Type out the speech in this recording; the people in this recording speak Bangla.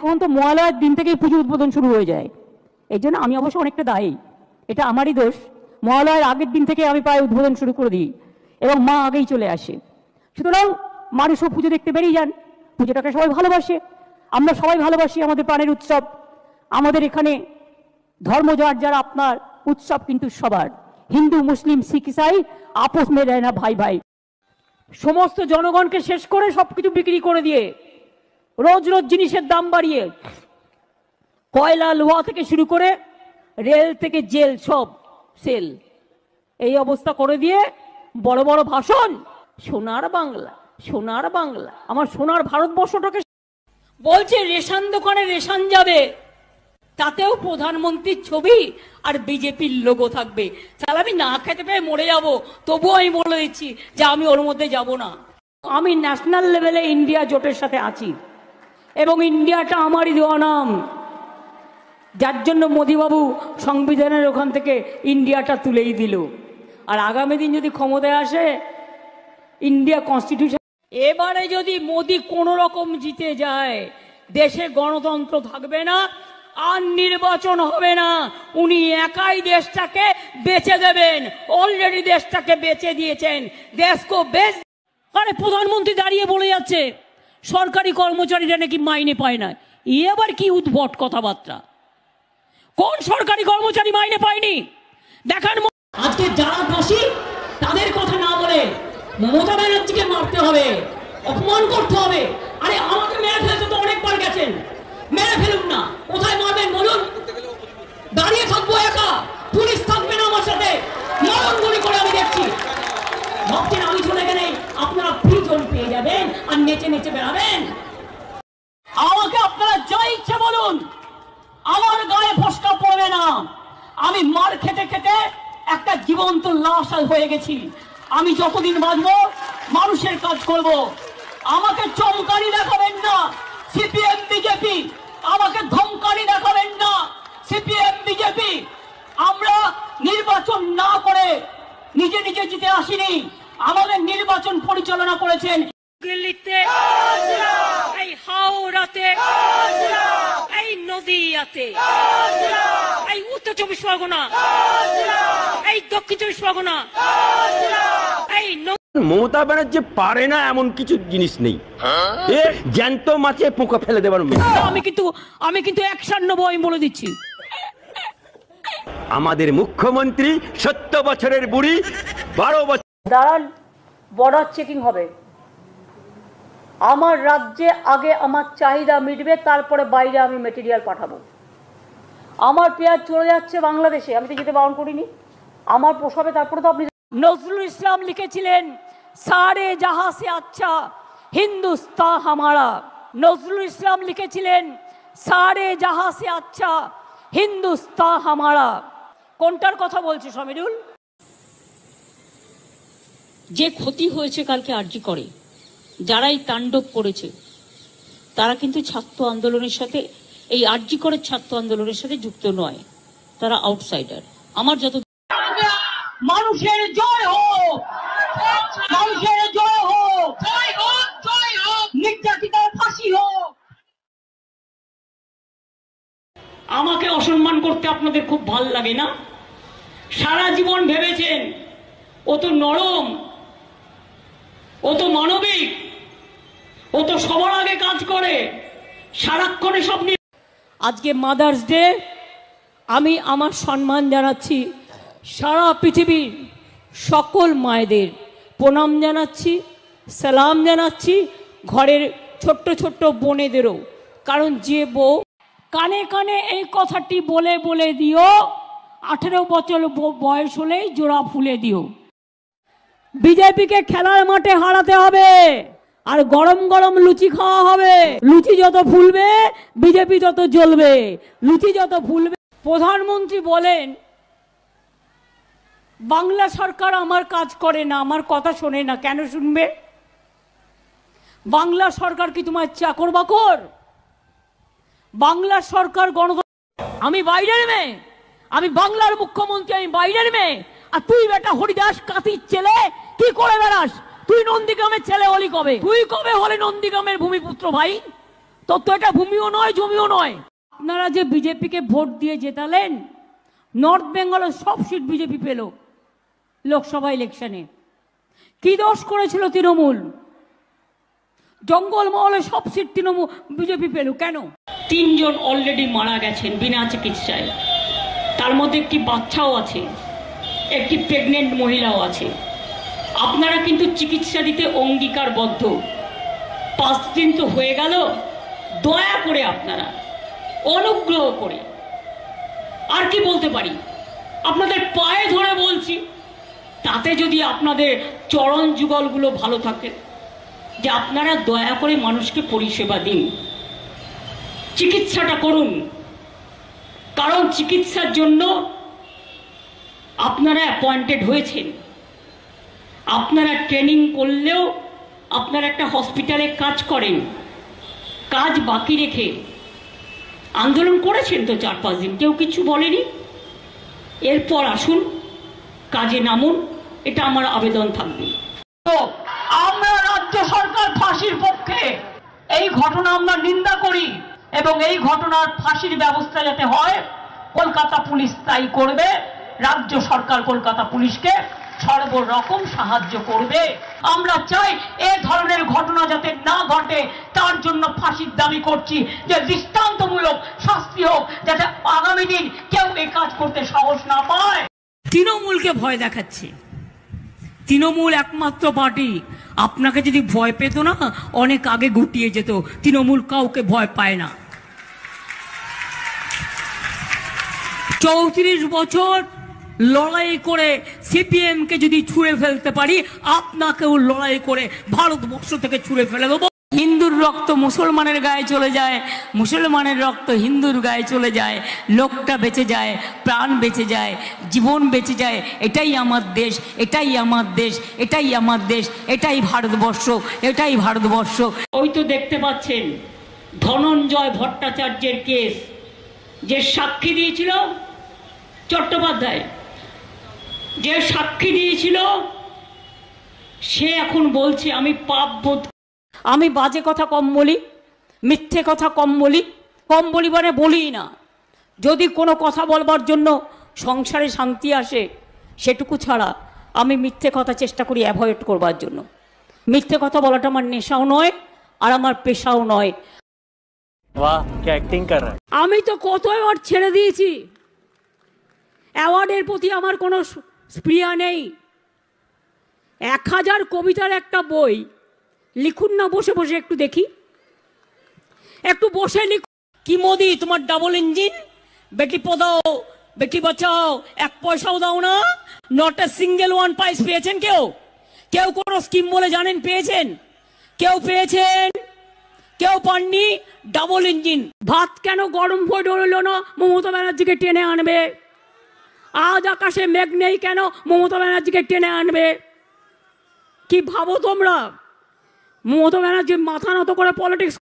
তখন তো মহালয়ার দিন থেকেই পুজো উদ্বোধন শুরু হয়ে যায়। এই জন্য আমি অবশ্য অনেকটা দায়ী, এটা আমারই দোষ। মহালয়ার আগের দিন থেকে আমি প্রায় উদ্বোধন শুরু করে দিই এবং মা আগেই চলে আসে। সুতরাং মানুষও পুজো দেখতে বেরিয়ে যান। পুজোটাকে সবাই ভালোবাসে, আমরা সবাই ভালোবাসি, আমাদের প্রাণের উৎসব। আমাদের এখানে ধর্ম যার যার, আপনার উৎসব কিন্তু সবার। হিন্দু মুসলিম শিখ ইসাই আপোষ মে রহে না ভাই ভাই। সমস্ত জনগণকে শেষ করে সবকিছু বিক্রি করে দিয়ে, রোজ রোজ জিনিসের দাম বাড়িয়ে, কয়লা লোহা থেকে শুরু করে রেল থেকে জেল সব সেল, এই অবস্থা করে দিয়ে বড় বড় ভাষণ, সোনার বাংলা সোনার বাংলা। আমার সোনার ভারতবর্ষটাকে বলছে রেশন দোকানে রেশন যাবে, তাতেও প্রধানমন্ত্রীর ছবি আর বিজেপির লোগো থাকবে। তাহলে আমি না খেতে পেয়ে মরে যাব, তবুও আমি বলে দিচ্ছি যে আমি ওর মধ্যে যাব না। আমি ন্যাশনাল লেভেলে ইন্ডিয়া জোটের সাথে আছি এবং ইন্ডিয়াটা আমারই দেওয়া নাম, যার জন্য মোদিবাবু সংবিধানের ওখান থেকে ইন্ডিয়াটা তুলেই দিল। আর আগামী দিন যদি ক্ষমতায় আসে, ইন্ডিয়া কনস্টিটিউশন, এবারে যদি মোদি কোনো রকম জিতে যায়, দেশে গণতন্ত্র থাকবে না, আর নির্বাচন হবে না, উনি একাই দেশটাকে বেচে দেবেন। অলরেডি দেশটাকে বেচে দিয়েছেন, দেশকে বেচ। আরে প্রধানমন্ত্রী দাঁড়িয়ে বলে যাচ্ছে সরকারি কর্মচারীরা নাকি মাইনে পায় না। এবার কি উদ্ভট কথাবার্তা! কোন সরকারি কর্মচারী মাইনে পায়নি দেখান। আজকে যারা দোষী তাদের কথা না বলে মমতা ব্যানার্জিকে মারতে হবে, অপমান করতে হবে। আরে আমাকে মেরে ফেলতে তো অনেকবার গেছেন, মেরে ফেলুন না, কোথায় মারবেন বলুন? দাঁড়িয়ে থাকবো একা, পুলিশ থাকবে না আমার সাথে, মরণ গুলি করে আমি দেখছি। ভাবছেন আমি চলে গেলে আপনারা ফ্রিজন পেয়ে যাবেন আর নেচে নেচে বেড়াবেন? আমাকে আপনারা যা ইচ্ছে বলুন, আমার গায়ে ফসকা পড়বে না। আমি মার খেতে খেতে একটা জীবন্ত লাশ হয়ে গেছি। আমি যতদিন বাঁচবো মানুষের কাজ করব। আমাকে চমকানি দেখাবেন না সিপিএম বিজেপি, আমাকে ধমকানি দেখাবেন না সিপিএম বিজেপি। আমরা নির্বাচন না করে নিজে নিজে জিতে আসিনি, আমাদের নির্বাচন পরিচালনা করেছেন দিল্লিতে, এই হাওড়াতে, এই নদিয়াতে, এই উত্তর 24 পরগনা, এই দক্ষিণ 24 পরগনা। এই মমতা ব্যানার্জি পারে না এমন কিছু জিনিস নেই, জ্যান্ত মাছে পোকা ফেলে দেবার। আমি কিন্তু অ্যাকশন নেবো, আমি বলে দিচ্ছি। আমাদের মুখ্যমন্ত্রী 70 বছরের বুড়ি, 12 বছর দাঁড়ান, বর্ডার চেকিং হবে। আমার রাজ্যে আগে আমার চাহিদা মিটবে, তারপরে বাইরে আমি মেটেরিয়াল পাঠাবো। আমার পেঁয়াজ চলে যাচ্ছে বাংলাদেশে, আমি তো যেতে বারণ করিনি, আমার পোষাবে, তারপরে তো আপনি। নজরুল ইসলাম লিখেছিলেন সারে জাহাঁ সে আচ্ছা হিন্দুস্তান হামারা। নজরুল ইসলাম লিখেছিলেন সারে জাহাঁ সে আচ্ছা হিন্দুস্তান হামারা। কোনটার কথা বলছে সমীরুল? যে ক্ষতি হয়েছে কালকে আরজি করে, যারাই তাণ্ডব করেছে, তারা কিন্তু ছাত্র আন্দোলনের সাথে, এই আরজি করে ছাত্র আন্দোলনের সাথে যুক্ত নয়, তারা আউটসাইডার। আমার যত মানুষের জয় হোক, মানুষের জয় হোক, নির্যাতিতার ফাঁসি হোক। আমাকে অসম্মান করতে আপনাদের খুব ভাল লাগে না? সারা জীবন ভেবেছেন ও তো নরম, ও তো মানবিক, ও তো সবার আগে কাজ করে, সারাক্ষণে সব নিয়ে। আজকে মাদার্স ডে, আমি আমার সম্মান জানাচ্ছি সারা পৃথিবীর সকল মায়েদের, প্রণাম জানাচ্ছি, সালাম জানাচ্ছি ঘরের ছোট্ট ছোট্ট বোনেদেরও। কারণ যে বউ কানে কানে এই কথাটি বলে বলে দিও, 18 বছর বয়স হলেই জোড়া ফুলে দিও। বিজেপিকে খেলার মাঠে হারাতে হবে, আর গরম গরম লুচি খাওয়া হবে। লুচি যত ফুলবে বিজেপি তত জ্বলবে, লুচি যত ফুলবে। প্রধানমন্ত্রী বলেন বাংলা সরকার আমার কাজ করে না, আমার কথা শোনে না। কেন শুনবে? বাংলা সরকার কি তোমার চাকর বাকর? বাংলা সরকার গণতন্ত্র। আমি বাইরের মেয়ে, আমি বাংলার মুখ্যমন্ত্রী, আমি বাইরের মেয়ে। আর তুই বেটা হরিদাস কাতির ছেলে কি করে বেড়াস? তুই নন্দীগ্রামের ছেলে হলি কবে? তুই কবে হলে নন্দীগ্রামের ভূমিপুত্র ভাই? তো এটা ভূমিও নয়, জমিও নয়। আপনারা যে বিজেপিকে ভোট দিয়ে জেতালেন, নর্থ বেঙ্গলের সব সিট বিজেপি পেল লোকসভা ইলেকশনে। কি দোষ করেছিল তৃণমূল? জঙ্গলমহলে সব সিট তৃণমূল বিজেপি পেল কেন? 3 জন অলরেডি মারা গেছেন বিনা চিকিৎসায়, তার মধ্যে একটি বাচ্চাও আছে, একটি প্রেগনেন্ট মহিলাও আছে। আপনারা কিন্তু চিকিৎসা দিতে অঙ্গীকারবদ্ধ। 5 দিন তো হয়ে গেল, দয়া করে আপনারা অনুগ্রহ করে, আর কি বলতে পারি, আপনাদের পায়ে ধরে বলছি, তাতে যদি আপনাদের চরণ যুগলগুলো ভালো থাকে, যে আপনারা দয়া করে মানুষকে পরিষেবা দিন, চিকিৎসাটা করুন। কারণ চিকিৎসার জন্য আপনারা অ্যাপয়েন্টেড হয়েছেন। আপনারা ট্রেনিং করলেও আপনারা একটা হসপিটালে কাজ করেন, কাজ বাকি রেখে আন্দোলন করেছেন তো 4-5 দিন, কেউ কিছু বলেনি। এরপর আসুন, কাজে নামুন, এটা আমার আবেদন থাকবে। তো আমরা রাজ্য সরকার ফাঁসির পক্ষে, এই ঘটনা আমরা নিন্দা করি এবং এই ঘটনার ফাঁসির ব্যবস্থা যাতে হয় কলকাতা পুলিশ তাই করবে। রাজ্য সরকার কলকাতা পুলিশকে সর্বরকম সাহায্য করবে। আমরা চাই এ ধরনের ঘটনা যাতে না ঘটে, তার জন্য ফাঁসির দাবি করছি, যে দৃষ্টান্তমূলক শাস্তি হোক, যাতে আগামী দিন কেউ এই কাজ করতে সাহস না পায়। তৃণমূলকে ভয় দেখাচ্ছে, তৃণমূল একমাত্র পার্টি। আপনাকে যদি ভয় পেত না, অনেক আগে গুটিয়ে যেত। তৃণমূল কাউকে ভয় পায় না। 34 বছর লড়াই করে সিপিএম কে যদি ছুঁড়ে ফেলতে পারি, আপনাকেও লড়াই করে ভারতবর্ষ থেকে ছুঁড়ে ফেলে দেবো। হিন্দুর রক্ত মুসলমানের গায়ে চলে যায়, মুসলমানের রক্ত হিন্দুর গায়ে চলে যায়, লোকটা বেঁচে যায়, প্রাণ বেঁচে যায়, জীবন বেঁচে যায়। এটাই আমার দেশ, এটাই আমার দেশ, এটাই আমার দেশ, এটাই ভারতবর্ষ, এটাই ভারতবর্ষ। ওই তো দেখতে পাচ্ছেন ধনঞ্জয় ভট্টাচার্যের কেস, যে সাক্ষী দিয়েছিল চট্টোপাধ্যায়, যে সাক্ষী দিয়েছিল, সে এখন বলছে আমি পাপ বোধ, আমি বাজে কথা কম বলি, মিথ্যে কথা কম বলি, কম বলি মানে বলি না। যদি কোনো কথা বলবার জন্য সংসারে শান্তি আসে, সেটুকু ছাড়া আমি মিথ্যে কথা চেষ্টা করি অ্যাভয়েড করবার জন্য। মিথ্যে কথা বলাটা আমার নেশাও নয়, আর আমার পেশাও নয়। वाह क्या एक्टिंग कर रहा है। আমি তো কত অ্যাওয়ার্ড ছেড়ে দিয়েছি, অ্যাওয়ার্ডের প্রতি আমার কোনো স্পৃহা নেই। 1000 কবিতার একটা বই লিখুন না বসে বসে, একটু দেখি, একটু বসে লিখুন। কি মোদি তোমার ডাবল ইঞ্জিন, বেটি পড়াও বেটি বাঁচাও, 1 পয়সাও দাও না, not a single one prize পেয়েছেন কেউ? কেউ কোনো স্কিম বলে জানেন পেয়েছেন? কেউ পেয়েছেন? কেউ পাননি। Double engine. ভাত কেন গরম হয়ে রইল না? মমতা ব্যানার্জিকে টেনে আনবে। আজ আকাশে মেঘ নেই কেন? মমতা ব্যানার্জিকে টেনে আনবে। কি ভাবো তোমরা? মমতা ব্যানার্জি মাথা নত করে পলিটিক্স